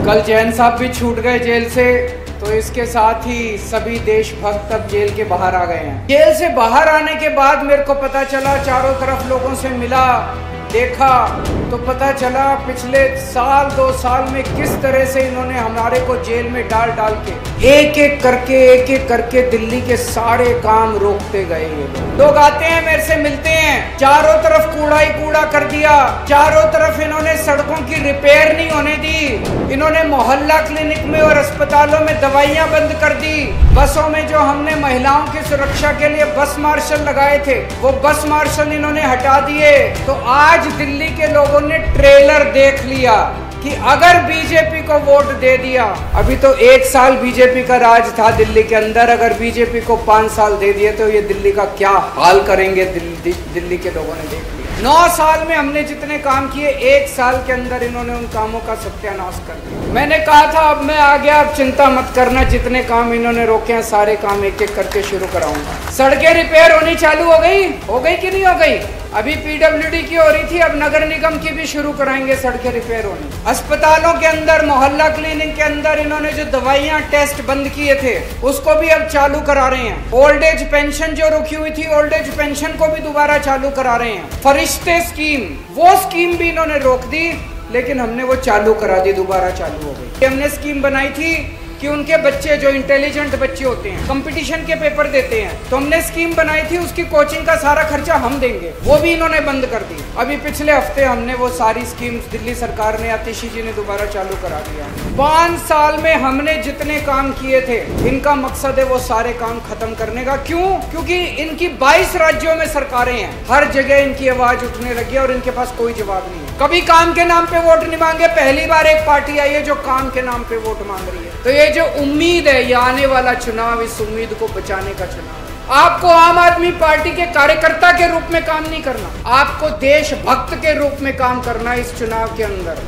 कल जैन साहब भी छूट गए जेल से, तो इसके साथ ही सभी देशभक्त अब जेल के बाहर आ गए हैं। जेल से बाहर आने के बाद मेरे को पता चला, चारों तरफ लोगों से मिला, देखा तो पता चला पिछले साल 2 साल में किस तरह से इन्होंने हमारे को जेल में डाल डाल के एक एक करके दिल्ली के सारे काम रोकते गए। ये लोग आते हैं, मेरे से मिलते हैं, चारों तरफ कूड़ा ही कूड़ा कर दिया, चारों तरफ इन्होंने सड़कों की रिपेयर नहीं होने दी, इन्होंने मोहल्ला क्लिनिक में और अस्पतालों में दवाइयां बंद कर दी, बसों में जो हमने महिलाओं की सुरक्षा के लिए बस मार्शल लगाए थे वो बस मार्शल इन्होंने हटा दिए। तो आज दिल्ली के लोगों ने ट्रेलर देख लिया कि अगर बीजेपी को वोट दे दिया, अभी तो 1 साल बीजेपी का राज था दिल्ली के अंदर, अगर बीजेपी को 5 साल दे दिए तो ये दिल्ली का क्या हाल करेंगे, दिल्ली के लोगों ने देख लिया। 9 साल में हमने जितने काम किए, 1 साल के अंदर इन्होंने उन कामों का सत्यानाश कर दिया। मैंने कहा था अब मैं आ गया, अब चिंता मत करना, जितने काम इन्होंने रोके हैं सारे काम एक एक करके शुरू कराऊंगा। सड़कें रिपेयर होनी चालू हो गई कि नहीं हो गई? अभी पीडब्ल्यूडी की हो रही थी, अब नगर निगम की भी शुरू कराएंगे सड़कें रिपेयर होनी। अस्पतालों के अंदर, मोहल्ला क्लिनिक के अंदर इन्होंने जो दवाइयां टेस्ट बंद किए थे उसको भी अब चालू करा रहे हैं। ओल्ड एज पेंशन जो रुकी हुई थी, ओल्ड एज पेंशन को भी दोबारा चालू करा रहे हैं। फरिश्ते स्कीम, वो स्कीम भी इन्होंने रोक दी, लेकिन हमने वो चालू करा दी, दोबारा चालू हो गई। हमने स्कीम बनाई थी कि उनके बच्चे जो इंटेलिजेंट बच्चे होते हैं, कंपटीशन के पेपर देते हैं, तो हमने स्कीम बनाई थी उसकी कोचिंग का सारा खर्चा हम देंगे, वो भी इन्होंने बंद कर दी। अभी पिछले हफ्ते हमने वो सारी स्कीम दिल्ली सरकार ने, आतिशी जी ने दोबारा चालू करा दिया। 5 साल में हमने जितने काम किए थे, इनका मकसद है वो सारे काम खत्म करने का। क्यों? क्योंकि इनकी 22 राज्यों में सरकारें हैं, हर जगह इनकी आवाज उठने लगी और इनके पास कोई जवाब नहीं है। कभी काम के नाम पे वोट नहीं मांगे, पहली बार एक पार्टी आई है जो काम के नाम पे वोट मांग रही है। तो ये जो उम्मीद है, ये आने वाला चुनाव इस उम्मीद को बचाने का चुनाव है। आपको आम आदमी पार्टी के कार्यकर्ता के रूप में काम नहीं करना, आपको देशभक्त के रूप में काम करना इस चुनाव के अंदर।